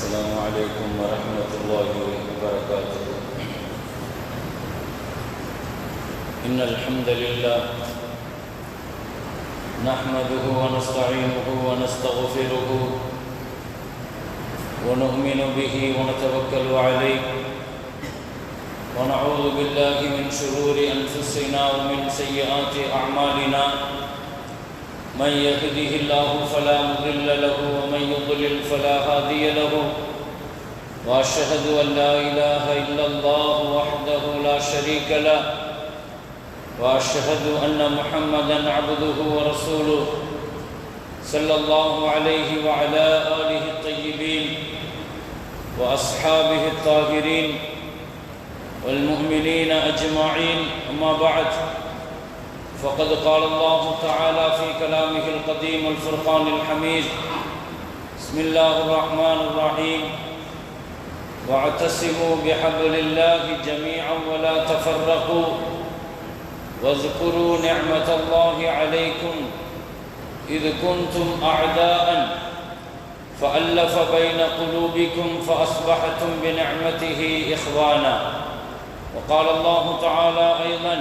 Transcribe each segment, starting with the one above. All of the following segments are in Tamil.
السلام عليكم ورحمة الله وبركاته. إن الحمد لله نحمده ونستعينه ونستغفره ونؤمن به ونتوكل عليه ونعوذ بالله من شرور أنفسنا ومن سيئات أعمالنا. من يهده الله فلا مضل له ومن يضلل فلا هادي له. وأشهد أن لا إله إلا الله وحده لا شريك له وأشهد أن محمدا عبده ورسوله صلى الله عليه وعلى آله الطيبين وأصحابه الطاهرين والمؤمنين أجمعين. أما بعد، فقد قال الله تعالى في كلامه القديم الفرقان الحميد: بسم الله الرحمن الرحيم. واعتصموا بحبل الله جميعا ولا تفرقوا واذكروا نعمة الله عليكم إذ كنتم أعداء فألف بين قلوبكم فأصبحتم بنعمته إخوانا. وقال الله تعالى أيضا: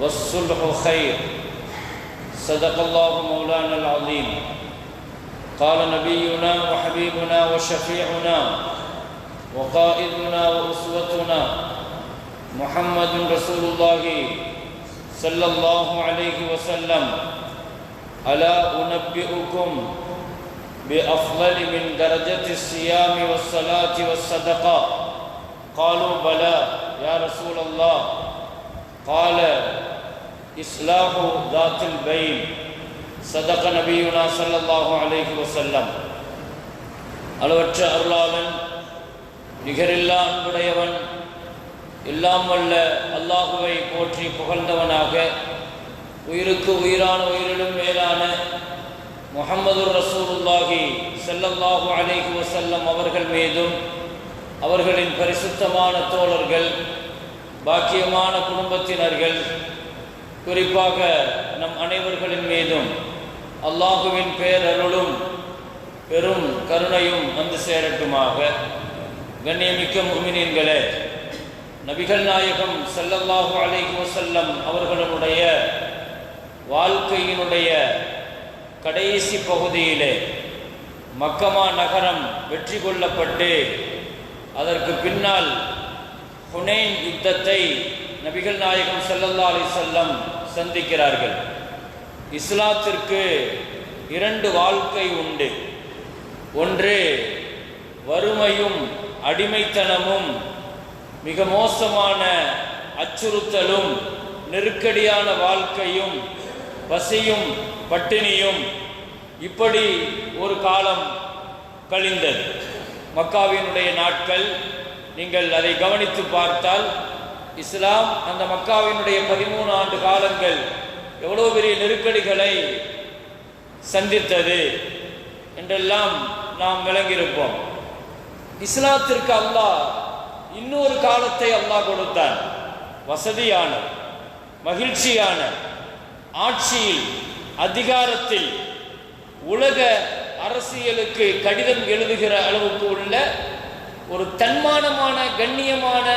والصلح خير. صدق الله مولانا العظيم. قال نبينا وحبيبنا وشفيعنا وقائدنا وأسوتنا محمد رسول الله صلى الله عليه وسلم: ألا أنبئكم بأفضل من درجة الصيام والصلاة والصدقة؟ قالوا: بلى يا رسول الله. قال: إصلاح ذات البين. صدق نبينا صلى الله عليه وسلم. அளவற்ற அருளாளன், நிகரில்லா அன்புடையவன், எல்லாம் வல்ல அல்லாஹுவை போற்றி புகழ்ந்தவனாக, உயிருக்கு உயிரான உயிரிலும் மேலான முஹம்மது ரசூலுல்லாஹி ஸல்லல்லாஹு அலைஹி வஸல்லம் அவர்கள் மீதும், அவர்களின் பரிசுத்தமான தோழர்கள், பாக்கியமான குடும்பத்தினர்கள், குறிப்பாக நம் அனைவர்களின் மீதும் அல்லாஹுவின் பேரருளும் பெரும் கருணையும் வந்து சேரட்டுமாக. கண்ணியமிக்க முஃமினீன்களே, நபிகள் நாயகம் ஸல்லல்லாஹு அலைஹி வஸல்லம் அவர்களுடைய வாழ்க்கையினுடைய கடைசி பகுதியிலே மக்கமா நகரம் வெற்றி கொள்ளப்பட்டு அதற்கு பின்னால் ஹுனைன் யுத்தத்தை நபிகள் நாயகம் ஸல்லல்லாஹு அலைஹி வஸல்லம் சந்திக்கிறார்கள். இஸ்லாத்திற்கு இரண்டு வாழ்க்கை உண்டு. ஒன்று வறுமையும் அடிமைத்தனமும் மிக மோசமான அச்சுறுத்தலும் நெருக்கடியான வாழ்க்கையும் பசியும் பட்டினியும். இப்படி ஒரு காலம் கழிந்தது மக்காவினுடைய நாட்கள். நீங்கள் அதை கவனித்து பார்த்தால் இஸ்லாம் அந்த மக்காவினுடைய 13 ஆண்டு காலங்கள் எவ்வளவு பெரிய நெருக்கடிகளை சந்தித்தது என்றெல்லாம் நாம் விளங்கியிருப்போம். இஸ்லாத்திற்கு அல்லாஹ் இன்னொரு காலத்தை அல்லாஹ் கொடுத்தான். வசதியான, மகிழ்ச்சியான, ஆட்சியில், அதிகாரத்தில், உலக அரசியலுக்கு கடிதம் எழுதுகிற அளவுக்கு உள்ள ஒரு தன்மானமான கண்ணியமான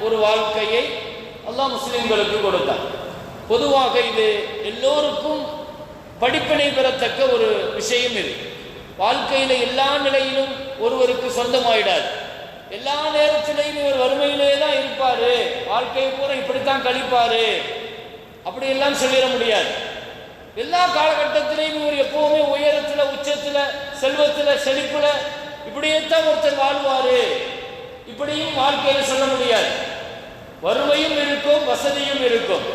ஒரு வாழ்க்கையை அல்லாஹ் முஸ்லிம்களுக்கு கொடுத்தார். பொதுவாக இது எல்லோருக்கும் படிப்பினை பெறத்தக்க ஒரு விஷயம். இது வாழ்க்கையில எல்லா நிலையிலும் ஒருவருக்கு சொந்தமாயிடாது. எல்லா நேரத்திலையும் இவர் வறுமையிலே தான் இருப்பாரு, வாழ்க்கையை பூரா இப்படித்தான் கழிப்பாரு அப்படியெல்லாம் சொல்லிட முடியாது. எல்லா காலகட்டத்திலையும் இவர் எப்பவுமே உயரத்துல, உச்சத்துல, செல்வத்துல, செழிப்புல இப்படியேத்தான் ஒருத்தர் வாழ்வாரு இப்படியும் வாழ்க்கையில சொல்ல முடியாது. வறுமையும் இருக்கும், வசதியும் இருக்கும்,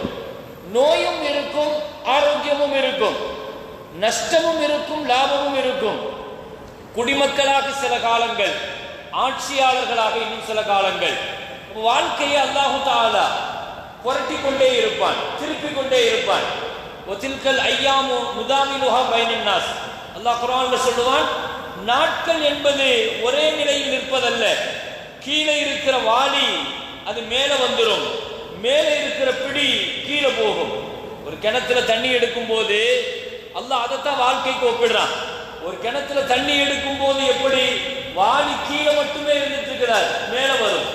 நோயும் இருக்கும், ஆரோக்கியமும் இருக்கும், நஷ்டமும் இருக்கும், லாபமும் இருக்கும். குடிமக்களாக சில காலங்கள், ஆட்சியாளர்களாக இன்னும் சில காலங்கள். வாழ்க்கையை அல்லாஹு தஆலா புரட்டி கொண்டே இருப்பான், திருப்பிக் கொண்டே இருப்பான். வதில்கல் ஐயாமு முதாமிலுஹா பைனன் நாஸ். அல்லாஹ் குர்ஆன்ல சொல்லுவான், நாட்கள் என்பது ஒரே நிலையில் நிற்பதல்ல. கீழே இருக்கிற வாளி அது மேலே வந்துடும், மேலே இருக்கிற பிடி கீழே போகும். ஒரு கிணத்துல தண்ணி எடுக்கும் போது அல்லாஹ் அதைத்தான் வாழ்க்கைக்கு ஒப்பிடுறான். ஒரு கிணத்துல தண்ணி எடுக்கும் போது எப்படி வாளி இருக்கிறார், மேல வரும்.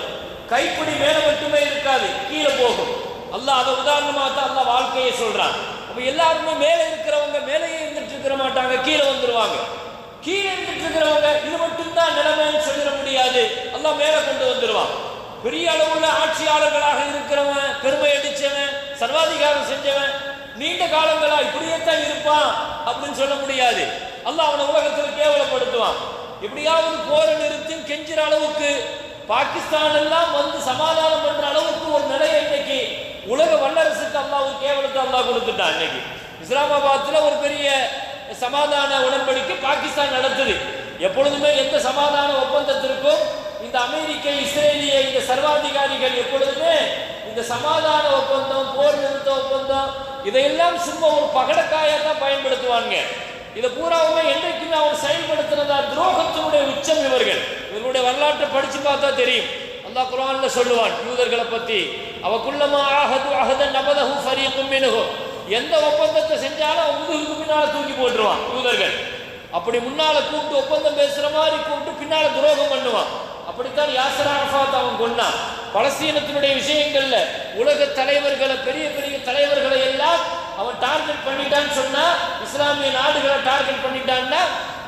கைப்பிடி மேல மட்டுமே இருக்காது, கீழே போகும். அல்லாஹ் அதை உதாரணமாக தான் அல்லாஹ் வாழ்க்கையை சொல்றான். அப்ப எல்லாருமே மேல இருக்கிறவங்க மேலேயே இருந்துட்டு இருக்கிற மாட்டாங்க, கீழே வந்துருவாங்க. கீழே இருந்துட்டு இருக்கிறவங்க இது மட்டும்தான் நிலைமைன்னு சொல்லிட முடியாது, அல்லாஹ் மேல கொண்டு வந்துருவான். பெரிய அளவுள்ள ஆட்சியாளர்களாக இருக்கிறவன், பெருமை அடிச்சவன், சர்வாதிகாரம் செஞ்சவன் நீண்ட காலங்களா இப்படியே தான் இருப்பான் அப்படின்னு சொல்ல முடியாது. அல்லாஹ் அவனை உலகத்தில் கேவலப்படுத்துவான். எப்படியாவது போரை நிறுத்தி கெஞ்சிற அளவுக்கு பாகிஸ்தான் எல்லாம் வந்து சமாதானம் பண்ற அளவுக்கு ஒரு நிலையை இன்னைக்கு உலக வல்லரசுக்கு அல்லாஹ் ஒரு கேவலத்தை அல்லாஹ் கொடுத்துட்டான். இன்னைக்கு இஸ்லாமாபாத்ல ஒரு பெரிய சமாதான உடன்படிக்கை பாகிஸ்தான் நடத்துது. எப்பொழுதுமே எந்த சமாதான ஒப்பந்தத்திற்கும் இந்த அமெரிக்க இஸ்ரேலிய இந்த சர்வாதிகாரிகள் எப்பொழுதுமே இந்த சமாதான ஒப்பந்தம், போர் நிறுத்த ஒப்பந்தம் இதையெல்லாம் சும்மா ஒரு பகடக்காயா தான் பயன்படுத்துவாங்க. இதை பூராவுமே என்றைக்குமே அவர் செயல்படுத்துறதா துரோகத்தினுடைய உச்சம் இவர்கள். இவர்களுடைய வரலாற்றை படிச்சு பார்த்தா தெரியும். அல்லாஹ் குர்ஆன்ல சொல்லுவான் யூதர்களை பத்தி, அவகுல்லமா ஆஹது அஹதன் நபதஹு ஃபரீகும் மின்ஹும், எந்த ஒப்பந்தத்தை செஞ்சாலும் முதுகுக்கு பின்னால தூக்கி போட்டுருவான் யூதர்கள். அப்படி முன்னால கூப்பிட்டு ஒப்பந்தம் பேசுற மாதிரி கூப்பிட்டு பின்னால துரோகம் பண்ணுவான். அப்படித்தான் யாசர் அரஃபாத் அவன் கொண்டான். பலஸ்தீனத்தினுடைய விஷயங்கள்ல உலக தலைவர்களை, பெரிய பெரிய தலைவர்களை எல்லாம் அவன் டார்கெட் பண்ணிட்டான்னு சொன்னா, இஸ்லாமிய நாடுகளை டார்கெட் பண்ணிட்டான்னா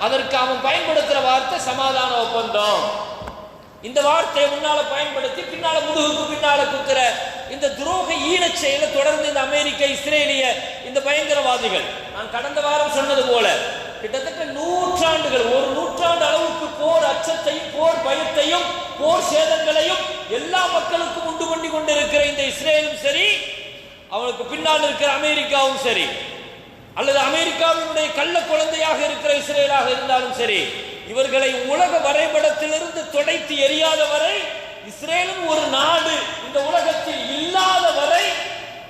அதற்கு அவன் பயன்படுத்துற வார்த்தை சமாதான ஒப்பந்தம். இந்த வார்த்தையை முன்னால பயன்படுத்தி பின்னால முதுகுக்கு பின்னால குத்துற இந்த துரோக ஈனச் செயலை தொடர்ந்து இந்த அமெரிக்க இஸ்ரேலிய இந்த பயங்கரவாதிகள், நான் கடந்த வாரம் சொன்னது போல கிட்டத்தட்ட நூற்றாண்டுகள், ஒரு நூற்றாண்டு அளவுக்கு போர் அச்சத்தையும் போர் பயத்தையும் போர் சேதங்களையும் எல்லா மக்களுக்கும் உண்டு பண்ணி கொண்டிருக்கிற இந்த இஸ்ரேலும் சரி, அவனுக்கு பின்னால் இருக்கிற அமெரிக்காவும் சரி, அல்லது அமெரிக்காவினுடைய கள்ள குழந்தையாக இருக்கிற இஸ்ரேலாக இருந்தாலும் சரி, இவர்களை உலக வரைபடத்திலிருந்து துடைத்து எரியாத வரை, இஸ்ரேலும் ஒரு நாடு இந்த உலகத்தில் இல்லாத வரை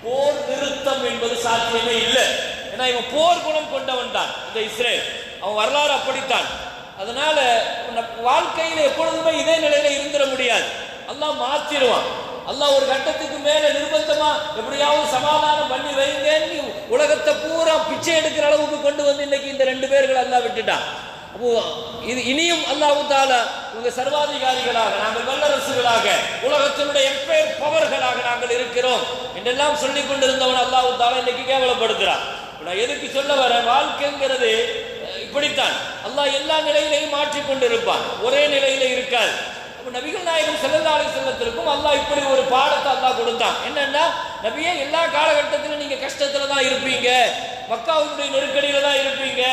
போர் நிறுத்தம் என்பது சாத்தியமே இல்லை. ஏன்னா இவன் போர் குணம் கொண்டவன் தான் இந்த இஸ்ரேல், அவன் வரலாறு அப்படித்தான். அதனால வாழ்க்கையில எப்பொழுதுமே இதே நிலையில இருந்துட முடியாது, அல்லாஹ் மாத்திடுவான். அல்லாஹ் ஒரு கட்டத்துக்கு மேல நிர்பந்தமா எப்படியாவது சமாதானம் பண்ணி வைங்கன்னு உலகத்தை பூரா பிச்சை எடுக்கிற அளவுக்கு கொண்டு வந்து இன்னைக்கு இந்த ரெண்டு பேர்கள் அல்லாஹ் விட்டுட்டான். இது இனியும் அல்லாஹ் தஆலா உங்க சர்வாதிகாரிகளாக, நாங்கள் வல்லரசுகளாக, உலகத்தினுடைய எம்பையர் பவர்களாக நாங்கள் இருக்கிறோம் என்றெல்லாம் சொல்லிக் கொண்டிருந்தவன் அல்லாஹ் தஆலா இன்னைக்கு கேவலப்படுத்துறான். நான் எதுக்கு சொல்ல வர, வாழ்க்கைங்கிறது இப்படித்தான், அல்லாஹ் எல்லா நிலையிலையும் மாற்றிக் கொண்டிருப்பான், ஒரே நிலையில இருக்காது. நபிகள் நாயகம் ஸல்லல்லாஹு அலைஹி வஸல்லத்திற்கும் அல்லாஹ் இப்படி ஒரு பாடத்தை அல்லாஹ் கொடுத்தான். என்னன்னா, நபியே எல்லா காலகட்டத்திலும் நீங்க கஷ்டத்துல தான் இருப்பீங்க, மக்காவுடைய நெருக்கடியில தான் இருப்பீங்க,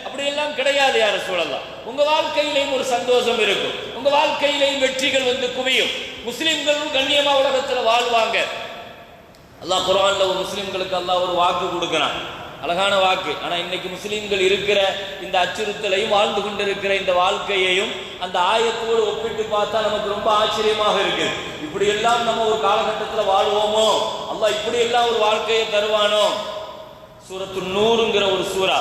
அப்படி எல்லாம் கிடையாது யா ரசூலல்லாஹ். உங்க வாழ்க்கையிலையும் ஒரு சந்தோஷம் இருக்கும், உங்க வாழ்க்கையிலையும் வெற்றிகள் வந்து குவியும், முஸ்லிம்களும் கண்ணியமா உலகத்துல வாழ்வாங்க. அல்லாஹ் குர்ஆன்ல ஒரு முஸ்லிம்களுக்கு அல்லாஹ் ஒரு வாக்கு கொடுக்கிறான், அழகான வாக்கு. ஆனா இன்னைக்கு முஸ்லிம்கள் இருக்கிற இந்த அச்சுறுத்தலையும் வாழ்ந்து கொண்டிருக்கிற இந்த வாழ்க்கையையும் அந்த ஆயத்தோடு ஒப்பிட்டு பார்த்தா நமக்கு ரொம்ப ஆச்சரியமாக இருக்கு. இப்படி எல்லாம் நம்ம ஒரு காலகட்டத்தில் வாழ்வோமோ, அல்லாஹ் இப்படி எல்லாம் ஒரு வாழ்க்கையை தருவானோ. சூரத்து நூறுங்கிற ஒரு சூரா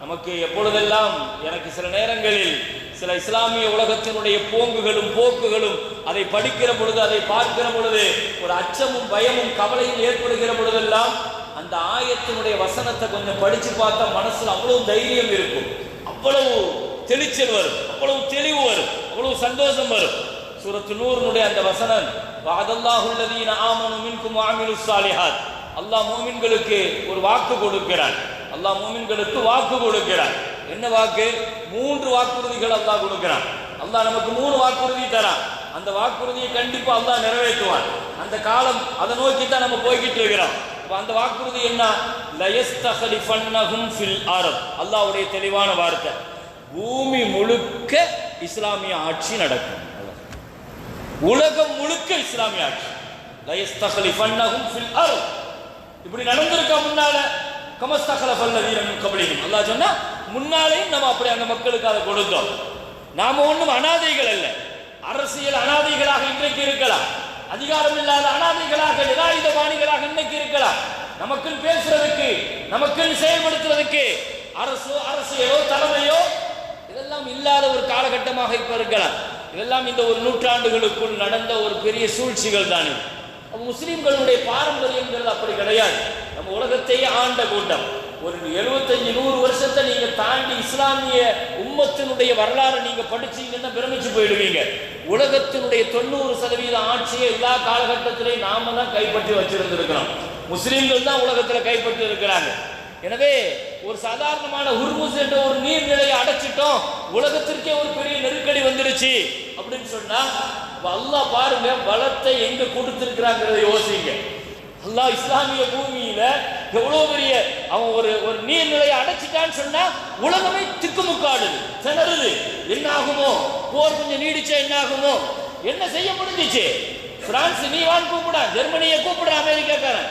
நமக்கு எப்பொழுதெல்லாம், எனக்கு சில நேரங்களில் சில இஸ்லாமிய உலகத்தினுடைய போங்குகளும் போக்குகளும் அதை படிக்கிற பொழுது, அதை பார்க்கிற பொழுது ஒரு அச்சமும் பயமும் கவலையும் ஏற்படுகிற பொழுதெல்லாம் அந்த ஆயத்தினுடைய வசனத்தை கொஞ்சம் படிச்சு பார்த்தா மனசுல அவ்வளவு தைரியம் இருக்கும், அவ்வளவு தெளிச்சல் வரும், அவ்வளவு தெளிவு வரும், அவ்வளவு சந்தோஷம் வரும். சூரத்து நூறுனுடைய அந்த வசனம், வஅதல்லாஹு அல்லதீன ஆமனு மின்கும் வஅமிலுஸ் ஸாலிஹாத், அல்லாஹ் மூமின்களுக்கு ஒரு வாக்கு கொடுக்கிறான். அல்லாஹ் மூமின்களுக்கு வாக்கு கொடுக்கிறான். என்ன வாக்கு? 3 வாக்குறுதிகள் அல்லாஹ் கொடுக்கிறான். அல்லாஹ் நமக்கு 3 வாக்குறுதி தரான். அந்த வாக்குறுதியை கண்டிப்பா அல்லாஹ் நிறைவேற்றுவான். அந்த காலம் அதை நோக்கி தான் நம்ம போய்கிட்டு இருக்கிறோம். அந்த வாக்குறுதி என்ன? லயஸ்தக்லிஃபன்னஹும் ஃபில் அர்த், அல்லாஹ்வுடைய தெளிவான வார்த்தை, பூமி முழுக்க இஸ்லாமிய ஆட்சி நடக்கும், உலகம் முழுக்க இஸ்லாமிய ஆட்சி. லயஸ்தக்லிஃபன்னஹும் ஃபில் அர்த், இப்படி நடந்திருக்க முன்னால கமஸ்தக்லஃபல்லதீன மின் கப்லிஹிம், அல்லாஹ் சொன்னா முன்னாலேயும் நம்ம அப்படி அந்த மக்களுக்கு அதை கொடுத்தோம். நாம ஒன்றும் அனாதைகள் அல்ல, அரசியல் அனாதைகளாக இன்றைக்கு இருக்கலாம், அதிகாரம் இல்லாத அனாதைகளாக நிராயுதபாணிகளாக இன்னைக்கு இருக்கலாம். நமக்குன்னு பேசுறதுக்கு, நமக்குன்னு செயல்படுத்துறதுக்கு அரசியலோ தலைமையோ இதெல்லாம் இல்லாத ஒரு காலகட்டமாக இப்ப இருக்கலாம். இதெல்லாம் இந்த ஒரு நூற்றாண்டுகளுக்குள் நடந்த ஒரு பெரிய சூழ்ச்சிகள் தானே. முஸ்லிம்களுடைய பாரம்பரியங்கிறது அப்படி கிடையாது. நம்ம உலகத்தையே ஆண்ட கூட்டம், ஒரு 75-100 வருஷத்தை நீங்க தாண்டி இஸ்லாமிய உம்மத்தினுடைய வரலாறு நீங்க படிச்சீங்கன்னா பிரமிச்சு போயிடுவீங்க. உலகத்தினுடைய 90% ஆட்சியை எல்லா காலகட்டத்திலையும் நாம தான் கைப்பற்றி வச்சிருந்திருக்கிறோம். முஸ்லிம்கள் தான் உலகத்தில் கைப்பற்றி இருக்கிறாங்க. எனவே ஒரு சாதாரணமான ஹுர்முஸ் என்ற ஒரு நீர்நிலையை அடைச்சிட்டோம், உலகத்திற்கே ஒரு பெரிய நெருக்கடி வந்துருச்சு அப்படின்னு சொன்னா அல்லாஹ் பாருங்க பலத்தை எங்க கொடுத்திருக்கிறாங்கிறத யோசிங்க. அல்லாஹ் இஸ்லாமிய பூமியில எவ்வளவு பெரிய அவன் ஒரு நீர்நிலையை அடைச்சிட்டான்னு சொன்னா உலகமே திக்குமுக்காடுது, திணறுது. என்ன ஆகுமோ, போர் கொஞ்சம் நீடிச்சா என்ன ஆகுமோ, என்ன செய்ய முடிஞ்சிச்சு? பிரான்ஸ் நீ வான் கூப்பிடா, ஜெர்மனியை கூப்பிடுற அமெரிக்காக்காரன்,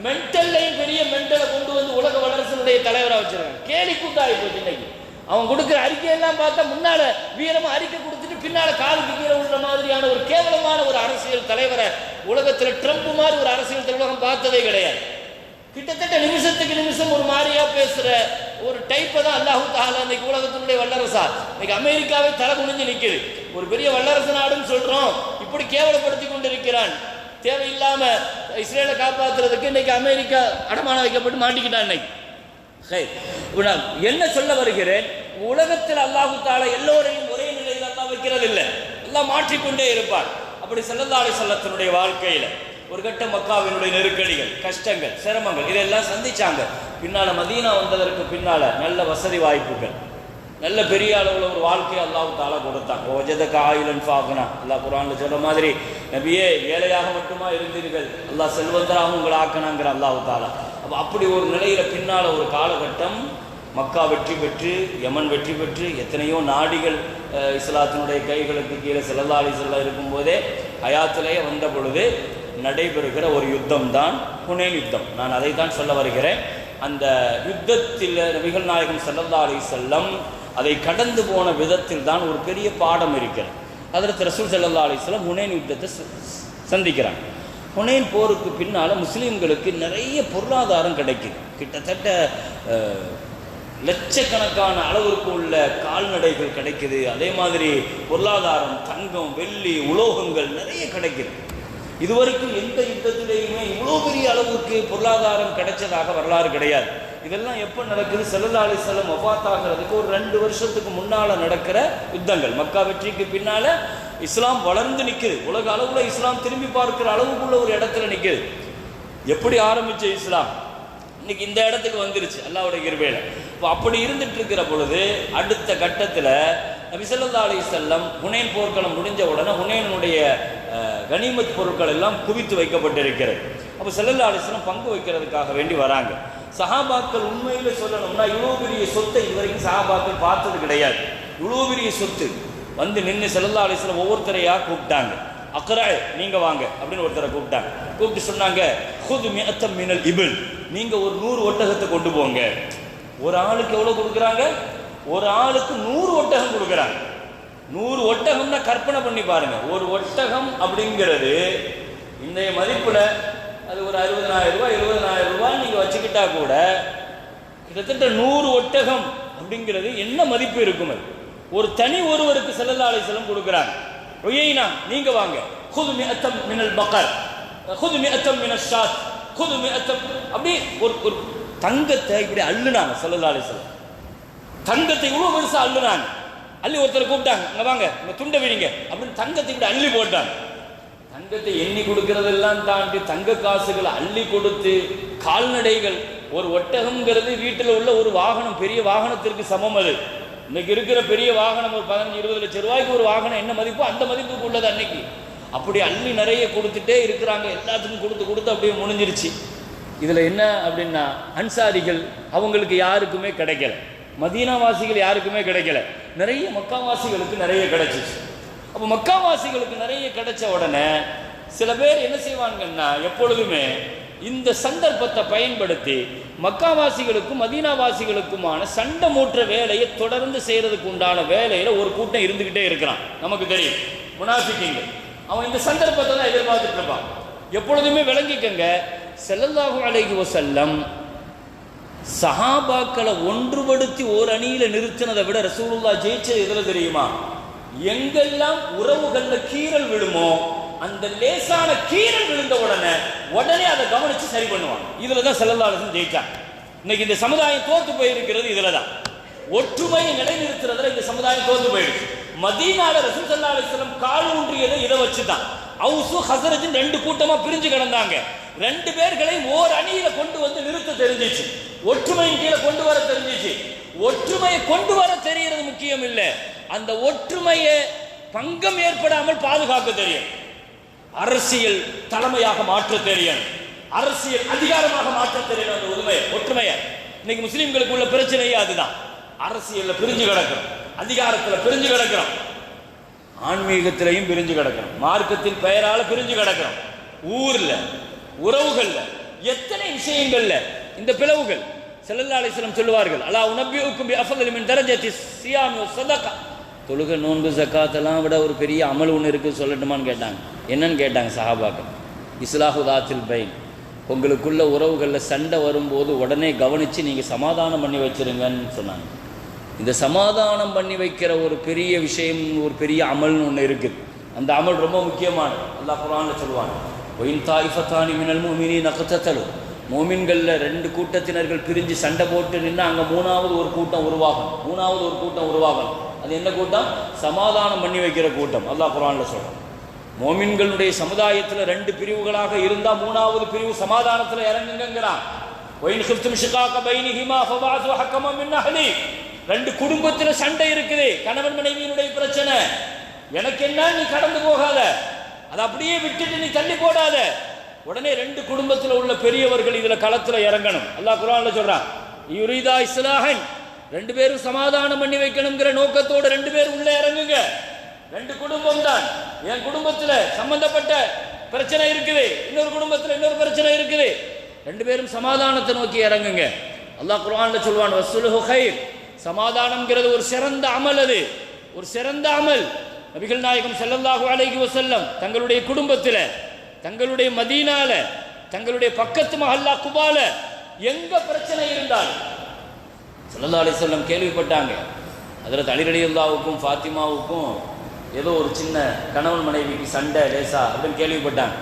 மென்டல்லையும் பெரிய மென்டலை கொண்டு வந்து உலக வல்லரசனுடைய தலைவராக வச்சிருக்காங்க. கேலி கூத்தாகி போச்சு. இன்னைக்கு அவன் கொடுக்குற அறிக்கையெல்லாம் பார்த்தா முன்னால வீரமா அறிக்கை கொடுத்துட்டு பின்னால காலுக்கு கீழே உள்ள மாதிரியான ஒரு கேவலமான ஒரு அரசியல் தலைவரை உலகத்தில் ட்ரம்ப் மாதிரி ஒரு அரசியல் தலைவரம் பார்த்ததே கிடையாது. கிட்டத்தட்ட நிமிஷத்துக்கு நிமிஷம் ஒரு மாதிரியா பேசுற ஒரு டைப்பை தான் அல்லாஹு தஆலா இன்னைக்கு உலகத்தினுடைய வல்லரசா இன்னைக்கு அமெரிக்காவை தலை குனிஞ்சு நிற்குது. ஒரு பெரிய வல்லரசு நாடுன்னு சொல்றோம், இப்படி கேவலப்படுத்தி கொண்டிருக்கிறான். தேவையில்லாம இஸ்ரேலை காப்பாற்றுறதுக்கு இன்னைக்கு அமெரிக்கா அடமானம் வைக்கப்பட்டு மாட்டிக்கிட்டான். இன்னைக்கு என்ன சொல்ல வருகிறேன், உலகத்தில் அல்லாஹு தஆலா எல்லோரையும் ஒரே நிலையில் அல்லாஹ் வைக்கிறது இல்லை, எல்லாம் மாற்றிக்கொண்டே இருப்பார். அப்படி ஸல்லல்லாஹு அலைஹி வஸல்லத்தினுடைய வாழ்க்கையில ஒரு கட்ட மக்காவினுடைய நெருக்கடிகள், கஷ்டங்கள், சிரமங்கள் இதெல்லாம் சந்திச்சாங்க. பின்னால மதீனா வந்ததற்கு பின்னால நல்ல வசதி வாய்ப்புகள், நல்ல பெரிய அளவில் ஒரு வாழ்க்கையை அல்லாஹ் தஆலா கொடுத்தாங்க. வஜதக ஆயிலன் ஃபாக்னா, அல்லாஹ் குர்ஆன்ல சொல்ற மாதிரி நபியே ஏழையாக மட்டுமா இருந்தீர்கள், அல்லாஹ் செல்வந்தராகவும் உங்களை ஆக்கினாங்கிற அல்லாஹ் தஆலா. அப்படி ஒரு நிலையில பின்னால ஒரு காலகட்டம் மக்கா வெற்றி பெற்று, யமன் வெற்றி பெற்று, எத்தனையோ நாடுகள் இஸ்லாத்தினுடைய கைகளுக்கு கீழே ஸல்லல்லாஹு அலைஹி வஸல்லம் இருக்கும்போதே ஹயாத்திலேயே வந்த பொழுது நடைபெறுகிற ஒரு யுத்தம் தான் ஹுனைன் யுத்தம். நான் அதை தான் சொல்ல வருகிறேன். அந்த யுத்தத்தில் நபிகள் நாயகம் ஸல்லல்லாஹு அலைஹி வஸல்லம் அதை கடந்து போன விதத்தில் தான் ஒரு பெரிய பாடம் இருக்கிறது. ஹஜ்ரத் ரசூல் ஸல்லல்லாஹு அலைஹி வஸல்லம் ஹுனைன் யுத்தத்தை சந்திக்கிறாங்க. ஹுனைன் போருக்கு பின்னால் முஸ்லீம்களுக்கு நிறைய பொருளாதாரம் கிடைக்குது. கிட்டத்தட்ட லட்சக்கணக்கான அளவிற்கு உள்ள கால்நடைகள் கிடைக்குது. அதே மாதிரி பொருளாதாரம், தங்கம், வெள்ளி, உலோகங்கள் நிறைய கிடைக்குது. இதுவரைக்கும் எந்த யுத்தத்திலேயுமே இவ்வளோ பெரிய அளவுக்கு பொருளாதாரம் கிடைச்சதாக வரலாறு கிடையாது. இதெல்லாம் எப்போ நடக்குது? ஸல்லல்லாஹு அலைஹி வஸல்லம் வஃபாத் ஆகிறதுக்கு ஒரு 2 வருஷத்துக்கு முன்னால் நடக்கிற யுத்தங்கள். மக்கா வெற்றிக்கு பின்னால் இஸ்லாம் வளர்ந்து நிற்குது. உலக அளவில் இஸ்லாம் திரும்பி பார்க்கிற அளவுக்குள்ள ஒரு இடத்துல நிற்குது. எப்படி ஆரம்பிச்ச இஸ்லாம் இன்னைக்கு இந்த இடத்துக்கு வந்துருச்சு அல்லாஹ்வுடைய கிருபையில. இப்போ அப்படி இருந்துட்டு இருக்கிற பொழுது அடுத்த கட்டத்தில் நபி ஸல்லல்லாஹு அலைஹி வஸல்லம் ஹுனைன் போர்க்களம் முடிஞ்ச உடனே ஹுனைனுடைய கனிமத் பொருட்கள் எல்லாம் குவித்து வைக்கப்பட்டிருக்கிறது. அப்போ ஸல்லல்லாஹு அலைஹி வஸல்லம் பங்கு வைக்கிறதுக்காக வேண்டி வராங்க. சஹாபாக்கள் உண்மையில சொல்லணும்னா இவ்வளோ பெரிய சொத்தை இதுவரைக்கும் சஹாபாக்கள் பார்த்தது கிடையாது. இவ்வளோ பெரிய சொத்து வந்து நின்று ஸல்லல்லாஹு அலைஹி வஸல்லம் ஒவ்வொருத்தரையா கூப்பிட்டாங்க. அக்ரா நீங்க வாங்க அப்படின்னு ஒருத்தரை கூப்பிட்டாங்க. கூப்பிட்டு சொன்னாங்க, ஹுது மிஅத்தம் மினல் இபில், நீங்க ஒரு 100 ஒட்டகத்தை கொண்டு போங்க. ஒரு ஆளுக்கு எவ்வளவு கொடுக்குறாங்க? ஒரு ஆளுக்கு 100 ஒட்டகம் கொடுக்குறாங்க. 100 ஒட்டகம்னா கற்பனை பண்ணி பாருங்க. ஒரு ஒட்டகம் அப்படிங்கிறது இன்றைய மதிப்புல அது ஒரு 60,000 ரூபாய் 70,000 ரூபாய் நீங்க வச்சுக்கிட்டா கூட கிட்டத்தட்ட 100 ஒட்டகம் அப்படிங்கிறது என்ன மதிப்பு இருக்கும்? ஒரு தனி ஒருவருக்கு ஸல்லல்லாஹு அலைஹி வஸல்லம் கொடுக்குறாங்க. உயைனா நீங்க வாங்க, குது மிஅத்தம் மினல் பக்கர், குது மிஅத்தம் மினஷ் ஷாத், குது மிஅத்தம், அப்படி ஒரு தங்கத்தை இப்படி அள்ளுனாங்க ஸல்லல்லாஹு அலைஹி வஸல்லம். தங்கத்தை இவ்வளவு பெருசா அள்ளுனாங்க. அள்ளி ஒருத்தரை கூப்பிட்டாங்க, இங்க வாங்க இங்க துண்டை விரிங்க அப்படின்னு தங்கத்தை இப்படி அள்ளி போட்டாங்க. தங்கத்தை எண்ணி கொடுக்கறதெல்லாம் தாண்டி தங்க காசுகளை அள்ளி கொடுத்து கால்நடைகள், ஒரு ஒட்டகம்ங்கிறது வீட்டில் உள்ள ஒரு வாகனம், பெரிய வாகனத்திற்கு சமம். அது இன்னைக்கு இருக்கிற பெரிய வாகனம் ஒரு 15-20 லட்சம் ரூபாய்க்கு ஒரு வாகனம் என்ன மதிப்போ அந்த மதிப்புக்கு உள்ளது அன்னைக்கு. அப்படி அள்ளி நிறைய கொடுத்துட்டே இருக்கிறாங்க. எல்லாத்துக்கும் கொடுத்து அப்படியே முடிஞ்சிருச்சு. இதுல என்ன அப்படின்னா அன்சாரிகள் அவங்களுக்கு யாருக்குமே கிடைக்கல, மதீனாவாசிகள் யாருக்குமே கிடைக்கல, நிறைய மக்காவாசிகளுக்கு நிறைய கிடைச்சிச்சு. அப்போ மக்காவாசிகளுக்கு நிறைய கிடைச்ச உடனே சில பேர் என்ன செய்வாங்கன்னா எப்பொழுதுமே இந்த சந்தர்ப்பத்தை பயன்படுத்தி மக்காவாசிகளுக்கும் மதீனாவாசிகளுக்குமான சண்டை மூற்ற வேலையை தொடர்ந்து செய்யறதுக்கு உண்டான வேலையில ஒரு கூட்டம் இருந்துகிட்டே இருக்கிறான். நமக்கு தெரியும் முனாஃபிக்கீங்கள். அவன் இந்த சந்தர்ப்பத்தை தான் எதிர்பார்த்துட்டு இருப்பான். எப்பொழுதுமே விளங்கிக்கங்க, ஸல்லல்லாஹு அலைஹி வஸல்லம் சஹாபாக்களை ஒன்றுபடுத்தி ஒரு அணியில நிறுத்தினதை விட ரசூலுல்லாஹ் ஜெயிச்சது எதுல தெரியுமா? எங்கெல்லாம் உறவுகள்ல கீறல் விழுமோ அந்த லேசான கீறல் விழுந்த உடனே அதை கவனிச்சு சரி பண்ணுவாங்க. இதுலதான் ஸல்லல்லாஹு அலைஹி வஸல்லம் ஜெயிச்சாங்க. இன்னைக்கு இந்த சமுதாயம் தோத்து போயிருக்கிறது இதுலதான். ஒற்றுமையை நிலைநிறுத்துறதுல இந்த சமுதாயம் தோத்து போயிடுச்சு. மதீனால ரசூல் ஸல்லல்லாஹு அலைஹி வஸல்லம் கால் ஊன்றியதை இதை வச்சுதான். அவுசு ஹஸரஜ் ரெண்டு கூட்டமா பிரிஞ்சு கிடந்தாங்க. ரெண்டு பேர்களை ஓர் அணியில கொண்டு வந்து நிறுத்த தெரிஞ்சிச்சு, ஒற்றுமையின் கீழே கொண்டு வர தெரிஞ்சிச்சு. ஒற்றுமையை கொண்டு வர தெரியறது முக்கியம் இல்லை, அந்த ஒற்றுமையை பங்கம் ஏற்படாமல் பாதுகாக்க தெரியும். அரசியல் தலைமையாக மாற்ற தெரியும், அரசியல் அதிகாரமாக மாற்ற தெரியும். அந்த ஒற்றுமையை இன்னைக்கு முஸ்லிம்களுக்கு உள்ள பிரச்சனையே அதுதான். அரசியல்ல பிரிஞ்சு கிடக்கிறோம், அதிகாரத்துல பிரிஞ்சு கிடக்கிறோம், ஆன்மீகத்திலையும் பிரிஞ்சு கிடக்கிறோம், மார்க்கத்தின் பெயரால பிரிஞ்சு கிடக்கிறோம், ஊர்ல உறவுகள்ல எத்தனை விஷயங்கள்ல இந்த பிளவுகள். ஸல்லல்லாஹு அலைஹி வஸல்லம் சொல்லுவார்கள், அலா உனப்பியுக்கும் பி அஃதலி மின் தரஜத்தி ஸியாமி வ ஸதகா. தொழுகை, நோன்பு, ஜக்காத் எல்லாம் விட ஒரு பெரிய அமல் ஒன்று இருக்கு சொல்லட்டுமான்னு கேட்டாங்க. என்னன்னு கேட்டாங்க சஹாபாக்கள். இஸ்லாஹு தாத்தில் பைன், உங்களுக்குள்ள உறவுகளில் சண்டை வரும்போது உடனே கவனித்து நீங்கள் சமாதானம் பண்ணி வச்சிருங்கன்னு சொன்னாங்க. இந்த சமாதானம் பண்ணி வைக்கிற ஒரு பெரிய விஷயம், ஒரு பெரிய அமல்னு ஒன்று இருக்குது. அந்த அமல் ரொம்ப முக்கியமானது. அல்லாஹ் குர்ஆன்ல சொல்லுவாங்க, ஒயின் தாயிஃபத்தானி மினல் முஃமினீன இக்ததலு, மோமின்களில் ரெண்டு கூட்டத்தினர்கள் பிரிஞ்சு சண்டை போட்டு நின்று அங்கே மூணாவது ஒரு கூட்டம் உருவாகும். அது என்ன கூட்டம்? சமாதானம் பண்ணி வைக்கிற கூட்டம். அல்லாஹ் குர்ஆன்ல சொல்றான், மோமின்களுடைய சமுதாயத்தில் ரெண்டு பிரிவுகளாக இருந்தால் மூணாவது பிரிவு சமாதானத்தில் இறங்குங்கிறான். ஒயின் கிஃப்தும் ஷிகாக பைனிஹிமா ஃபபஅஸு ஹக்கமன் மின் அஹ்லி. ரெண்டு குடும்பத்தில் சண்டை இருக்குது, கணவன் மனைவியினுடைய பிரச்சனை. எனக்கு என்ன, நீ கடந்து போகாத, அதை அப்படியே விட்டுட்டு நீ தள்ளி போடாத. உடனே ரெண்டு குடும்பத்தில் உள்ள பெரியவர்கள் இதுல களத்தில் இறங்கணும். அல்லாஹ் குர்ஆன்ல சொல்றான், யுரீதா இஸ்லாஹன், ரெண்டு பேரும் சமாதானம் பண்ணி வைக்கணுங்கிற நோக்கத்தோடு ரெண்டு பேரும் உள்ள இறங்குங்க. ரெண்டு குடும்பம் தான், என் குடும்பத்தில் சம்பந்தப்பட்ட பிரச்சனை இருக்குது, இன்னொரு குடும்பத்தில் இன்னொரு பிரச்சனை இருக்குது, ரெண்டு பேரும் சமாதானத்தை நோக்கி இறங்குங்க. அல்லாஹ் குர்ஆன்ல சொல்வான், வஸ்ஸுலுஹு கைர், சமாதானம்ங்கிறது ஒரு சிறந்த அமல், அது ஒரு சிறந்த அமல். நபிகள் நாயகம் ஸல்லல்லாஹு அலைஹி வஸல்லம் தங்களுடைய குடும்பத்தில், தங்களுடைய மதீனால, தங்களுடைய பக்கத்து மஹல்லா குபால எங்க பிரச்சனை இருந்தாலும் ஸல்லல்லாஹு அலைஹி வஸல்லம் கேள்விப்பட்டாங்க, ஹஜ்ரத் அலி ரலியல்லாஹுக்கும் ஃபாத்திமாவுக்கும் ஏதோ ஒரு சின்ன கணவன் மனைவிக்கு சண்டை லேசா அப்படின்னு கேள்விப்பட்டாங்க.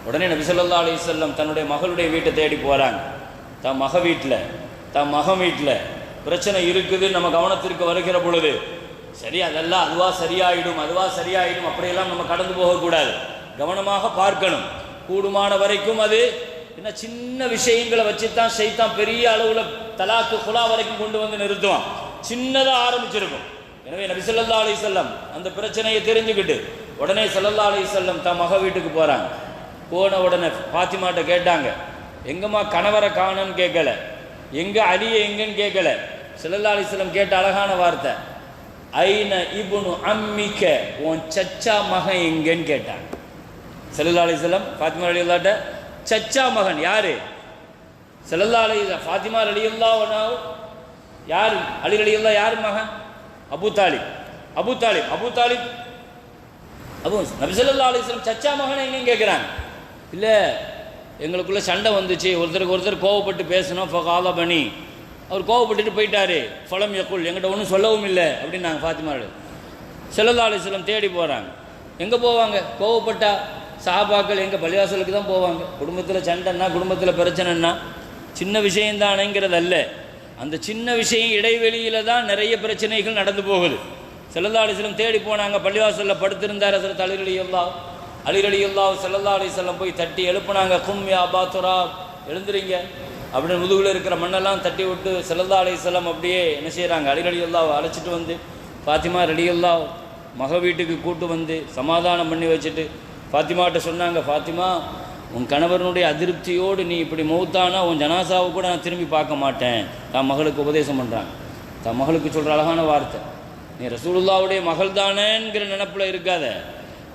உடனே நபி ஸல்லல்லாஹு அலைஹி வஸல்லம் தன்னுடைய மகளுடைய வீட்டை தேடி போகிறாங்க. தன் மகன் வீட்டில் பிரச்சனை இருக்குது நம்ம கவனத்திற்கு வருகிற பொழுது, சரி அதெல்லாம் அதுவா சரியாயிடும் அப்படியெல்லாம் நம்ம கடந்து போகக்கூடாது, கவனமாக பார்க்கணும். கூடுமான வரைக்கும் அது என்ன சின்ன விஷயங்களை வச்சு தான் ஷைத்தான் பெரிய அளவில் தலாக்கு குலா வரைக்கும் கொண்டு வந்து நிறுத்துவான். சின்னதாக ஆரம்பிச்சிருக்கும். எனவே நபி ஸல்லல்லாஹு அலைஹி வஸல்லம் அந்த பிரச்சனையை தெரிஞ்சுக்கிட்டு உடனே ஸல்லல்லாஹு அலைஹி வஸல்லம் தன் மக வீட்டுக்கு போகிறாங்க. போன உடனே ஃபாத்திமாட்ட கேட்டாங்க, எங்கம்மா கணவரை காணன்னு கேட்கல, எங்கே அலியை எங்கன்னு கேட்கல. ஸல்லல்லாஹு அலைஹி வஸல்லம் கேட்ட அழகான வார்த்தை, ஐன இப்னு அம்மிக்க, உன் சச்சா மகன் எங்கன்னு கேட்டாங்க. ஸல்லல்லாஹு அலைஹி வஸல்லம் ஃபாத்திமா ரலியல்லாஹு சச்சா மகன் யாரு? ஸல்லல்லாஹு அலைஹி வஸல்லம் ஃபாத்திமா ரலியல்லாஹு அன்ஹா யார்? அலி ரலியல்லாஹு யார் மகன்? அபு தாலிப். நபி ஸல்லல்லாஹு அலைஹி வஸல்லம் சச்சா மகனை எங்கன்னு கேட்குறாங்க. இல்லை, எங்களுக்குள்ள சண்டை வந்துச்சு, ஒருத்தர் கோவப்பட்டு பேசணும், ஃபகால பனி, அவர் கோவப்பட்டுட்டு போயிட்டாரு, ஃபலம் யக்குல், எங்கிட்ட ஒன்றும் சொல்லவும் இல்லை அப்படின்னு நாங்கள் ஃபாத்திமா ஸல்லல்லாஹு அலைஹி வஸல்லம் தேடி போகிறாங்க. எங்கே போவாங்க? கோவப்பட்டா சஹாபாக்கள் எங்கள் பள்ளிவாசலுக்கு தான் போவாங்க. குடும்பத்தில் சண்டைன்னா, குடும்பத்தில் பிரச்சனைன்னா சின்ன விஷயந்தானேங்கிறது அல்ல, அந்த சின்ன விஷயம் இடைவெளியில் தான் நிறைய பிரச்சனைகள் நடந்து போகுது. ஸல்லல்லாஹு அலைஹி வஸல்லம் தேடி போனாங்க. பள்ளிவாசலில் படுத்திருந்தார் ஹஜ்ரத் அலி ரலியல்லாஹு ஸல்லல்லாஹு அலைஹி வஸல்லம் போய் தட்டி எழுப்புனாங்க. கும் யா அபா துராப், எழுந்துறீங்க அப்படின்னு முதுகில் இருக்கிற மண்ணெல்லாம் தட்டி விட்டு ஸல்லல்லாஹு அலைஹி வஸல்லம் அப்படியே என்ன செய்கிறாங்க, அலி ரலியல்லாஹு அழைச்சிட்டு வந்து ஃபாத்திமா ரலியல்லாஹு மக வீட்டுக்கு கூட்டு வந்து சமாதானம் பண்ணி வச்சுட்டு ஃபாத்திமாட்ட சொன்னாங்க, ஃபாத்திமா உன் கணவனுடைய அதிருப்தியோடு நீ இப்படி மௌத்தானா உன் ஜனாசாவை கூட நான் திரும்பி பார்க்க மாட்டேன். தான் மகளுக்கு உபதேசம் பண்ணுறாங்க. தான் மகளுக்கு சொல்கிற அழகான வார்த்தை, நீ ரசூலுல்லாவுடைய மகள் தானேங்கிற நினப்பில் இருக்காத,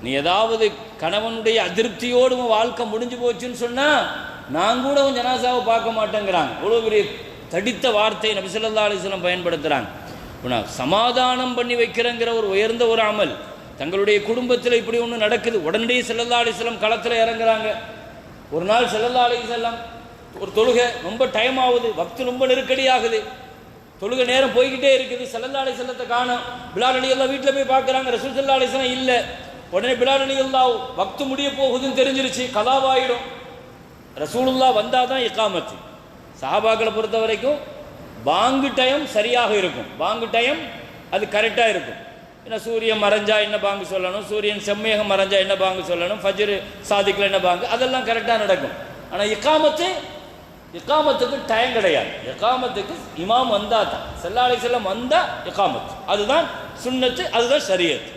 நீ ஏதாவது கணவனுடைய அதிருப்தியோடு உன் வாழ்க்கை முடிஞ்சு போச்சுன்னு சொன்னால் நான் கூட உன் ஜனாசாவை பார்க்க மாட்டேங்கிறாங்க. இவ்வளோ பெரிய தடித்த வார்த்தையை நபி ஸல்லல்லாஹு அலைஹி வஸல்லம் பயன்படுத்துகிறாங்க. சமாதானம் பண்ணி வைக்கிறங்கிற ஒரு உயர்ந்த ஒரு அமல். தங்களுடைய குடும்பத்தில் இப்படி ஒன்று நடக்குது, உடனடியே ஸல்லல்லாஹு அலைஹி வஸல்லம் களத்தில் இறங்குறாங்க. ஒரு நாள் ஸல்லல்லாஹு அலைஹி வஸல்லம் ஒரு தொழுகை ரொம்ப டைம் ஆகுது, வக்து ரொம்ப நெருக்கடி ஆகுது, தொழுகை நேரம் போய்கிட்டே இருக்குது. ஸல்லல்லாஹு அலைஹி வஸல்லத்தை காணோம். பிலால் ரலியல்லாஹு வீட்டில் போய் பார்க்குறாங்க, ரசூல் ஸல்லல்லாஹு அலைஹி வஸல்லம் இல்லை. உடனே பிலால் ரலியல்லாஹு வக்து முடிய போகுதுன்னு தெரிஞ்சிருச்சு, கலாவாயிடும். ரசூலுல்லாஹ் வந்தால் தான் இகாமத்து. சஹாபாக்களை பொறுத்த வரைக்கும் பாங்கு டைம் சரியாக இருக்கும், பாங்கு டைம் அது கரெக்டாக இருக்கும். ஏன்னா சூரியன் மறைஞ்சா என்ன பாங்கு சொல்லணும், சூரியன் செம்மேகம் மறைஞ்சா என்ன பாங்கு சொல்லணும், ஃபஜ்ர் சாதிக்கில் என்ன பாங்கு, அதெல்லாம் கரெக்டாக நடக்கும். ஆனால் இக்காமத்துக்கு டைம் கிடையாது. இக்காமத்துக்கு இமாம் வந்தால் தான், ஸல்லல்லாஹு அலைஹி வஸல்லம் வந்தால் இக்காமத், அதுதான் சுன்னத்து, அதுதான் ஷரியத்.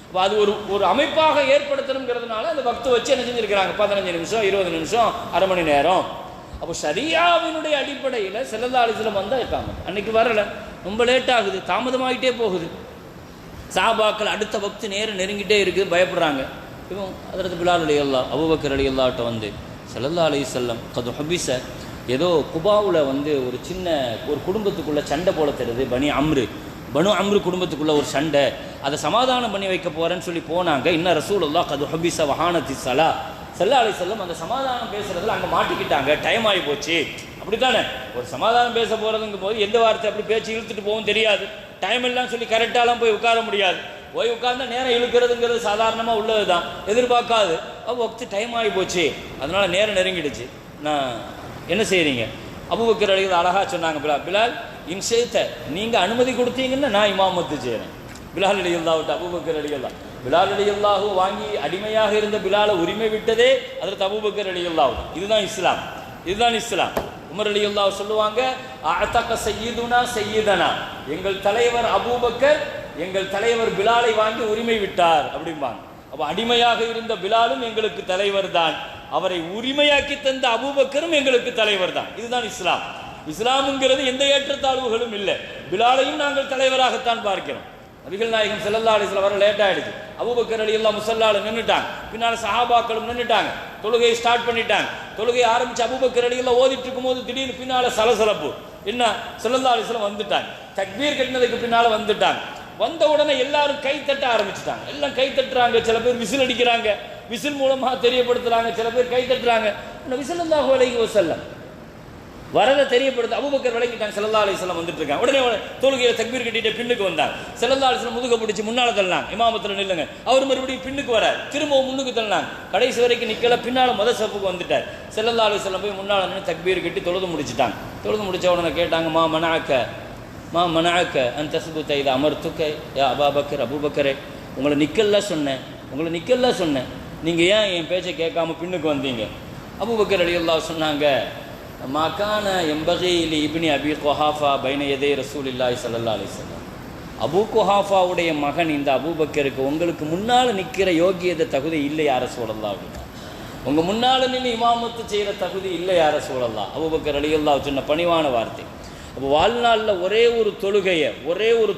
அப்போ அது ஒரு அமைப்பாக ஏற்படுத்தணுங்கிறதுனால அந்த வக்து வச்சு என்ன செஞ்சுருக்கிறாங்க, 15 நிமிஷம் 20 நிமிஷம் அரை மணி நேரம். அப்போ ஷரியாவினுடைய அடிப்படையில் ஸல்லல்லாஹு அலைஹி வஸல்லம் வந்தால் இக்காமத். அன்னைக்கு வரலை, ரொம்ப லேட் ஆகுது, தாமதமாகிட்டே போகுது. சஹாபாக்கள் அடுத்த வக்து நேரம் நெருங்கிட்டே இருக்குது, பயப்படுறாங்க. இவன் ஹஜ்ரத் பிலால் ரலியல்லாஹு, அபூபக்கர் ரலியல்லாஹு வந்து ஸல்லல்லாஹு அலைஹி வஸல்லம் கது ஹபிஸ, ஏதோ குபாவில் ஒரு சின்ன ஒரு குடும்பத்துக்குள்ளே சண்டை போல தெரியுது, பனு அம்ரு குடும்பத்துக்குள்ளே ஒரு சண்டை, அதை சமாதானம் பண்ணி வைக்க போகிறேன்னு சொல்லி போனாங்க. இன்னும் ரசூலுல்லாஹ் கது ஹபிஸ வஹானத்தி ஸலா, ஸல்லல்லாஹு அலைஹி வஸல்லம் அந்த சமாதானம் பேசுகிறதுல அங்கே மாட்டிக்கிட்டாங்க, டைம் ஆகி போச்சு. அப்படி தானே ஒரு சமாதானம் பேச போகிறதுங்கும் போது எந்த வார்த்தை அப்படி பேச்சு இழுத்துட்டு போகும் தெரியாது, டைம் எல்லாம் சொல்லி கரெக்டாலாம் போய் உட்கார முடியாது. போய் உட்கார்ந்தா நேரம் இழுக்கிறதுங்கிறது சாதாரணமாக உள்ளது தான், எதிர்பார்க்காது. அப்போ வக்து டைம் ஆகி போச்சு, அதனால் நேரம் நெருங்கிடுச்சு, நான் என்ன செய்கிறீங்க? அபூபக்கர் ரலியல்லாஹு அழகாக சொன்னாங்க, பிலால் இன்ஷேத்த, நீங்கள் அனுமதி கொடுத்தீங்கன்னா நான் இமாமத்து செய்கிறேன். பிலால் ரலியல்லாஹு அபூபக்கர் ரலியல்லாஹு, பிலால் ரலியல்லாஹு வாங்கி அடிமையாக இருந்த பிலாலை உரிமை விட்டதே அதற்கு அபூபக்கர் ரலியல்லாஹு. இதுதான் இஸ்லாம், இதுதான் இஸ்லாம். உமர் ரலியல்லாஹு சொல்லுவாங்க, அஅதக சய்யிதுனா சய்யிதனா, எங்கள் தலைவர் அபூபக்கர் எங்கள் தலைவர் பிலாலை வாங்கி உரிமை விட்டார் அப்படிம்பாங்க. அப்போ அடிமையாக இருந்த பிலாலும் எங்களுக்கு தலைவர் தான், அவரை உரிமையாக்கி தந்த அபூபக்கரும் எங்களுக்கு தலைவர் தான். இதுதான் இஸ்லாம். இஸ்லாமுங்கிறது எந்த ஏற்றத்தாழ்வுகளும் இல்லை. பிலாலையும் நாங்கள் தலைவராகத்தான் பார்க்கிறோம். நபிகள் நாயகம் ஸல்லல்லாஹு அலைஹி வஸல்லம் வர லேட் ஆயிடுச்சு. அபூபக்கர் ரலியல்லாஹு முஸல்லால நின்றுட்டாங்க, பின்னால் சஹாபாக்களும் நின்றுட்டாங்க, தொழுகையை ஸ்டார்ட் பண்ணிட்டாங்க. தொழுகை ஆரம்பிச்சு அபூபக்கர் ரலியல்லாஹு ஓதிட்டு இருக்கும்போது திடீர்னு பின்னால் சலசலப்பு. என்ன, ஸல்லல்லாஹு அலைஹி வஸல்லம் வந்துட்டாங்க, தக்பீர் கட்டினதுக்கு பின்னால் வந்துட்டாங்க. வந்த உடனே எல்லாரும் கை தட்ட ஆரம்பிச்சுட்டாங்க, எல்லாம் கை தட்டுறாங்க, சில பேர் விசில் அடிக்கிறாங்க, விசில் மூலமாக தெரியப்படுத்துறாங்க, சில பேர் கை தட்டுறாங்க. நபி ஸல்லல்லாஹு அலைஹி வஸல்லம் வரதை தெரியப்படுத்த அபூபக்கர் விளங்கிட்டாங்க, ஸல்லல்லாஹு அலைஹி வஸல்லம் வந்துட்டு இருக்காங்க. உடனே தொழுகையை தக்பீர் கட்டிட்டு பின்னுக்கு வந்தாங்க. ஸல்லல்லாஹு அலைஹி வஸல்லம் முதுக பிடிச்சி முன்னால தள்ளினாங்க, இமாமத்தில் நில்லுங்க. அவர் மறுபடியும் பின்னுக்கு வரார், திரும்பவும் முன்னுக்கு தள்ளினாங்க. கடைசி வரைக்கும் நிக்கல, பின்னால் முத சப்புக்கு வந்துட்டார். ஸல்லல்லாஹு அலைஹி வஸல்லம் போய் முன்னால் நின்று தக்பீர் கட்டி தொழுது முடிச்சுட்டாங்க. தொழுது முடிச்ச உடனே கேட்டாங்க, மா மனஅக அன் தஸ்புத இதா அமர்துக யா அபூபக்கர், அபூபக்கரே உங்களை நிக்கல்ல சொன்னேன், நீங்கள் ஏன் என் பேச்சை கேட்காம பின்னுக்கு வந்தீங்க? அபூபக்கர் ரலியல்லாஹு சொன்னாங்க, மகான எம்பகி இப்னி அபி குஹாஃபா பைன யதை ரசூலில்லாஹி ஸல்லல்லாஹு அலைஹி வஸல்லம், அபூ குஹாஃபாவுடைய மகன் இந்த அபூபக்கருக்கு உங்களுக்கு முன்னால் நிற்கிற யோகியத தகுதி இல்லை யார ரசூலல்லாஹ் அப்படின்னா, உங்கள் முன்னால் நின்று இமாமத்து செய்கிற தகுதி இல்லை யார ரசூலல்லாஹ். அபூபக்கர் ரலியல்லாஹு சொன்ன பணிவான வார்த்தை. அப்போ வாழ்நாளில் ஒரே ஒரு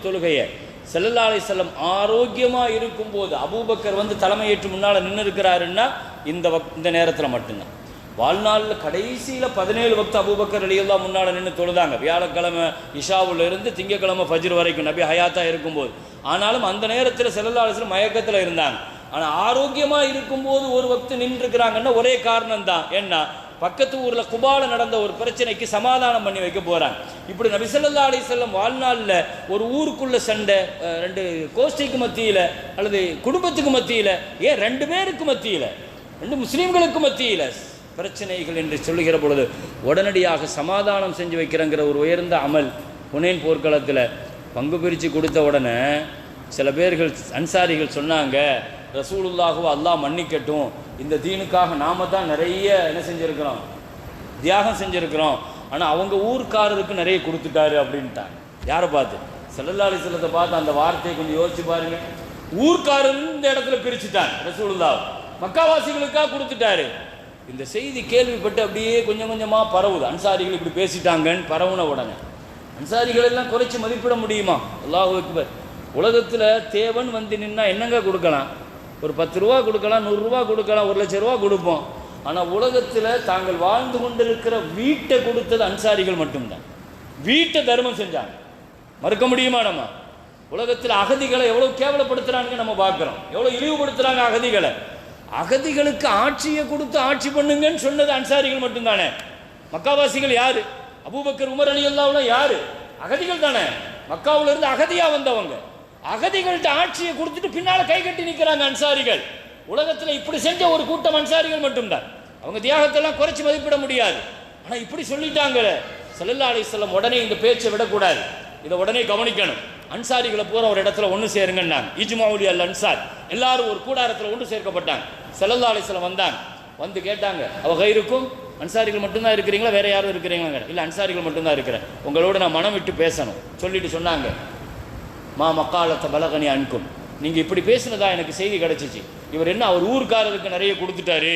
தொழுகையை ஸல்லல்லாஹு அலைஹி வஸல்லம் ஆரோக்கியமாக இருக்கும்போது அபூபக்கர் தலைமையேற்று முன்னால் நின்று இருக்கிறாருன்னா இந்த நேரத்தில் மட்டும்தான். வாழ்நாளில் கடைசியில் 17 வக்து அபூபக்கர் ரலியல்லாஹு முன்னால் நின்று தொழுதாங்க, வியாழக்கிழமை இஷாவுல இருந்து திங்கக்கிழமை ஃபஜ்ர் வரைக்கும் நபி ஹயாத்தா இருக்கும்போது. ஆனாலும் அந்த நேரத்தில் ஸல்லல்லாஹு அலைஹி வஸல்லம் மயக்கத்தில் இருந்தாங்க. ஆனால் ஆரோக்கியமாக இருக்கும்போது ஒரு வக்து நின்று இருக்கிறாங்கன்னா ஒரே காரணம் தான், என்ன, பக்கத்து ஊரில் குபால நடந்த ஒரு பிரச்சனைக்கு சமாதானம் பண்ணி வைக்க போகிறாங்க. இப்படி நபி ஸல்லல்லாஹு அலைஹி வஸல்லம் வாழ்நாளில் ஒரு ஊருக்குள்ள சண்டை, 2 கோஷ்டிக்கு மத்தியில் அல்லது குடும்பத்துக்கு மத்தியில், ஏன் 2 பேருக்கு மத்தியில், 2 முஸ்லீம்களுக்கு மத்தியில் பிரச்சனைகள் என்று சொல்லுகிற பொழுது உடனடியாக சமாதானம் செஞ்சு வைக்கிறங்கிற ஒரு உயர்ந்த அமல். ஹுனைன் போர்க்களத்தில் பங்கு பிரித்து கொடுத்த உடனே சில பேர்கள் அன்சாரிகள் சொன்னாங்க, ரசூலுல்லாஹு அல்லாஹ் மன்னிக்கட்டும், இந்த தீனுக்காக நாம தான் நிறைய என்ன செஞ்சுருக்கிறோம், தியாகம் செஞ்சுருக்கிறோம், ஆனால் அவங்க ஊர்க்காரருக்கு நிறைய கொடுத்துட்டாரு அப்படின்ட்டாங்க. யாரை பார்த்து? ஸல்லல்லாஹு அலைஹி வஸல்லத்தை பார்த்து. அந்த வார்த்தையை கொஞ்சம் யோசிச்சு பாருங்க. ஊர்க்காரர் இந்த இடத்துல பிரிச்சுட்டாங்க, ரசூலுல்லாஹ் மக்காவாசிகளுக்காக கொடுத்துட்டாரு. இந்த செய்தி கேள்விப்பட்டு அப்படியே கொஞ்சம் கொஞ்சமாக பரவுது. அன்சாரிகள் இப்படி பேசிட்டாங்கன்னு பரவுன உடனே அன்சாரிகள் எல்லாம் குறைச்சி மதிப்பிட முடியுமா? அல்லாஹு அக்பர். உலகத்தில் தேவன் நின்னா என்னங்க கொடுக்கலாம்? ஒரு 10 ரூபா கொடுக்கலாம், 100 ரூபா கொடுக்கலாம், 1 லட்சம் ரூபா கொடுப்போம். ஆனால் உலகத்தில் தாங்கள் வாழ்ந்து கொண்டிருக்கிற வீட்டை கொடுத்தது அன்சாரிகள் மட்டும்தான். வீட்டை தர்மம் செஞ்சாங்க, மறுக்க முடியுமா? நம்ம உலகத்தில் அகதிகளை எவ்வளோ கேவலப்படுத்துகிறாங்க நம்ம பார்க்குறோம், எவ்வளோ இழிவுபடுத்துகிறாங்க அகதிகளை. அகதிகளுக்கு ஆட்சியை கொடுத்து ஆட்சி பண்ணுங்கன்னு சொன்னது அன்சாரிகள் மட்டும்தானே. மக்காவாசிகள் யாரு? அபூபக்கர், உமர் ரலியல்லாஹு யாரு? அகதிகள் தானே. மக்காவுல இருந்து அகதியா வந்தவங்க. அகதிகள்கிட்ட ஆட்சியை கொடுத்துட்டு பின்னால கை கட்டி நிற்கிறாங்க அன்சாரிகள். உலகத்தில் இப்படி செஞ்ச ஒரு கூட்டம் அன்சாரிகள் மட்டும்தான். அவங்க தியாகத்தெல்லாம் குறைச்சி மதிப்பிட முடியாது. ஆனால் இப்படி சொல்லிட்டாங்களே. ஸல்லல்லாஹு அலைஹி வஸல்லம் உடனே இந்த பேச்சை விடக்கூடாது, இதை உடனே கவனிக்கணும். அன்சாரிகளை பூரா ஒரு இடத்துல ஒன்று சேருங்கன்னாங்க. இஜ்மாவுலி அல் அன்சார், எல்லாரும் ஒரு கூடாரத்தில் ஒன்று சேர்க்கப்பட்டாங்க. ஸல்லல்லாஹு அலைஹி வஸல்லம் வந்தாங்க. வந்து கேட்டாங்க, அவ கைருக்கும், அன்சாரிகள் மட்டும்தான் இருக்கிறீங்களா, வேற யாரும் இருக்கிறீங்களா? இல்லை, அன்சாரிகள் மட்டும்தான் இருக்கிறேன், உங்களோட நான் மனம் விட்டு பேசணும் சொல்லிட்டு சொன்னாங்க, மா மக்காலத்தை பலகனி அன்கும், நீங்கள் இப்படி பேசினதா எனக்கு செய்தி கிடச்சிச்சு. இவர் என்ன அவர் ஊருக்காரருக்கு நிறைய கொடுத்துட்டாரு,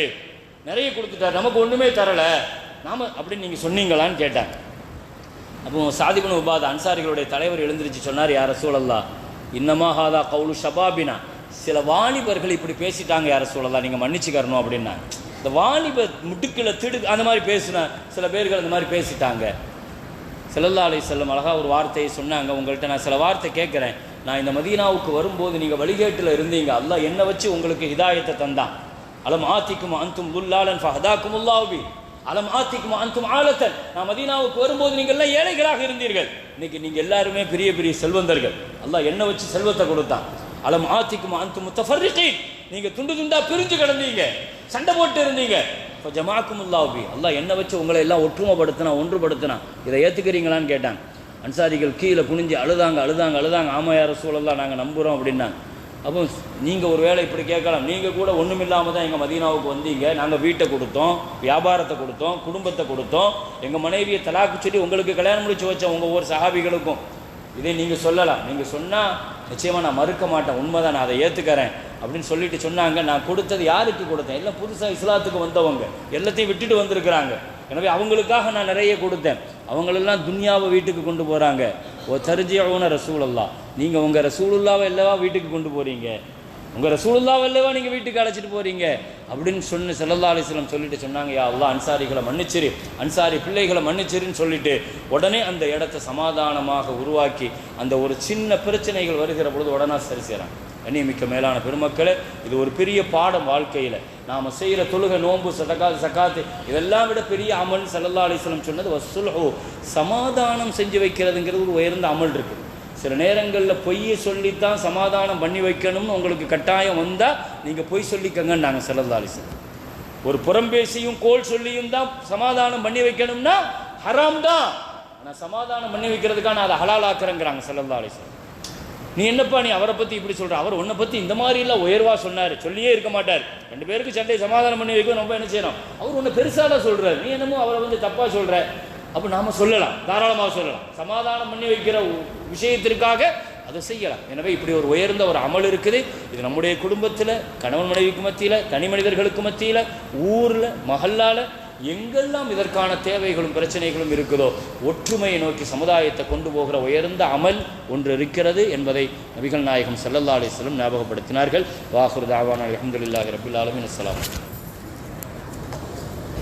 நமக்கு ஒன்றுமே தரலை, நாம அப்படின்னு நீங்கள் சொன்னீங்களான்னு கேட்டாங்க. அப்போ சாத் இப்னு உபாதா அன்சாரிகளுடைய தலைவர் எழுந்திருச்சு சொன்னார், யா ரசூலல்லாஹ், இன்னமா ஹாதா கவுலு ஷபாபினா, சில வாலிபர்கள் இப்படி பேசிட்டாங்க யா ரசூலல்லாஹ், நீங்கள் மன்னிச்சுக்கறணும் அப்படின்னா. இந்த வாலிப முட்டுக்கில் அந்த மாதிரி பேசின சில பேர்கள் அந்த மாதிரி பேசிட்டாங்க. ஸல்லல்லாஹு அலைஹி வஸல்லம் அழகாக ஒரு வார்த்தையை சொன்னாங்க, உங்கள்கிட்ட நான் சில வார்த்தை கேட்குறேன். நான் இந்த மதீனாவுக்கு வரும்போது நீங்கள் வழிகேட்டில் இருந்தீங்க, அல்லாஹ் என்னை வச்சு உங்களுக்கு ஹிதாயத்தை தந்தான். அலம் ஆத்திக்கும் அந்தும் துல்லாலன் ஃபஹதாக்கும் உல்லாஹி, அலம் ஆத்திக்கும் அந்தும் ஆலத்தன், நான் மதீனாவுக்கு வரும்போது நீங்கள் எல்லாம் ஏழைகளாக இருந்தீர்கள், இன்னைக்கு நீங்கள் எல்லாருமே பெரிய பெரிய செல்வந்தர்கள், அல்லாஹ் என்னை வச்சு செல்வத்தை கொடுத்தான். அலம் ஆத்திக்கும் அந்தும் முத்தஃபர்ரிகீன், நீங்கள் துண்டு துண்டா பிரிஞ்சு கிடந்தீங்க, சண்டை போட்டு இருந்தீங்க, இப்போ ஜமாக்குமுல்லாஹி, அல்லாஹ் என்னை வச்சு உங்களை எல்லாம் ஒற்றுமைப்படுத்தினா, ஒன்றுபடுத்தினா, இதை ஏற்றுக்கிறீங்களான்னு கேட்டாங்க. அன்சாரிகள் கீழே குனிஞ்சு அழுதாங்க. ஆமா யா ரசூலல்லாஹ், நாங்கள் நம்புகிறோம் அப்படின்னாங்க. அப்போ நீங்கள் ஒரு வேளை இப்படி கேட்கலாம், நீங்கள் கூட ஒன்றும் இல்லாமல் தான் எங்கள் மதீனாவுக்கு வந்தீங்க, நாங்கள் வீட்டை கொடுத்தோம், வியாபாரத்தை கொடுத்தோம், குடும்பத்தை கொடுத்தோம், எங்கள் மனைவியை தலாக்கு சொல்லி உங்களுக்கு கல்யாணம் முடிச்சு வச்சோம் உங்கள் ஒவ்வொரு சஹாபிகளுக்கும், இதை நீங்கள் சொல்லலாம், நீங்கள் சொன்னால் நிச்சயமாக நான் மறுக்க மாட்டேன், உண்மைதான், நான் அதை ஏற்றுக்கிறேன் அப்படின்னு சொல்லிட்டு சொன்னாங்க. நான் கொடுத்தது யாருக்கு கொடுத்தேன்? எல்லாம் புதுசாக இஸ்லாத்துக்கு வந்தவங்க, எல்லாத்தையும் விட்டுட்டு வந்திருக்கிறாங்க, எனவே அவங்களுக்காக நான் நிறைய கொடுத்தேன். அவங்களெல்லாம் துன்யாவை வீட்டுக்கு கொண்டு போகிறாங்க. ஓ தர்ஜிஊன ரசூலல்லாஹ், நீங்கள் உங்கள் ரசூலுல்லாவை அல்லவா வீட்டுக்கு கொண்டு போகிறீங்க, உங்கள் ரசூலுல்லாவை அல்லவா நீங்கள் வீட்டுக்கு அழைச்சிட்டு போகிறீங்க அப்படின்னு ஸல்லல்லாஹு அலைஹி வஸல்லம் சொல்லிட்டு சொன்னாங்க, யா அல்லாஹ் அன்சாரிகளை மன்னிச்சிரு, அன்சாரி பிள்ளைகளை மன்னிச்சிருன்னு சொல்லிட்டு உடனே அந்த இடத்தை சமாதானமாக உருவாக்கி, அந்த ஒரு சின்ன பிரச்சனைகள் வருகிற பொழுது உடனே சரி செய்கிறாங்க. கண்ணியமிக்க மேலான பெருமக்களே, இது ஒரு பெரிய பாடம் வாழ்க்கையில். நாம் செய்கிற தொழுகை, நோன்பு, சகாத்து இதெல்லாம் விட பெரிய அமல் ஸல்லல்லாஹு அலைஹி வஸல்லம் சொன்னது வஸ்ஸுல்ஹு, சமாதானம் செஞ்சு வைக்கிறதுங்கிறது ஒரு உயர்ந்த அமல் இருக்குது. சில நேரங்களில் பொய்யை சொல்லித்தான் சமாதானம் பண்ணி வைக்கணும்னு உங்களுக்கு கட்டாயம் வந்தால் நீங்கள் பொய் சொல்லிக்கங்கன்னு நாங்கள் ஸல்லல்லாஹு அலைஹி வஸல்லம். ஒரு புறம்பேசியும் கோல் சொல்லியும் தான் சமாதானம் பண்ணி வைக்கணும்னா ஹராம் தான், ஆனால் சமாதானம் பண்ணி வைக்கிறதுக்காக நான் அதை ஹலால் ஆக்குறேங்கிறாங்க ஸல்லல்லாஹு அலைஹி வஸல்லம். நீ என்னப்பா நீ அவரை பற்றி இப்படி சொல்கிற, அவர் உன்னை பற்றி இந்த மாதிரிலாம் உயர்வாக சொன்னார், சொல்லியே இருக்க மாட்டார், ரெண்டு பேருக்கு சண்டை சமாதானம் பண்ணி வைக்க நம்ம என்ன செய்யணும், அவர் உன்னை பெருசாக தான் சொல்கிறார், நீ என்னமோ அவரை தப்பாக சொல்கிற. அப்போ நாம் சொல்லலாம், தாராளமாக சொல்லலாம், சமாதானம் பண்ணி வைக்கிற விஷயத்திற்காக அதை செய்யலாம். எனவே இப்படி ஒரு உயர்ந்த ஒரு அமல் இருக்குது. இது நம்முடைய குடும்பத்தில், கணவன் மனைவிக்கு மத்தியில், தனி மனிதர்களுக்கு மத்தியில், ஊரில், மஹல்லால எங்கெல்லாம் இதற்கான தேவைகளும் பிரச்சனைகளும் இருக்குதோ ஒற்றுமையை நோக்கி சமுதாயத்தை கொண்டு போகிற உயர்ந்த அமல் ஒன்று இருக்கிறது என்பதை நபிகள் நாயகம் ஸல்லல்லாஹு அலைஹி வஸல்லம் ஞாபகப்படுத்தினார்கள். வாஹிரு தாவானா அல்ஹம்துலில்லாஹி ரப்பில் ஆலமீன். அஸ்ஸலாமு அலைக்கும்.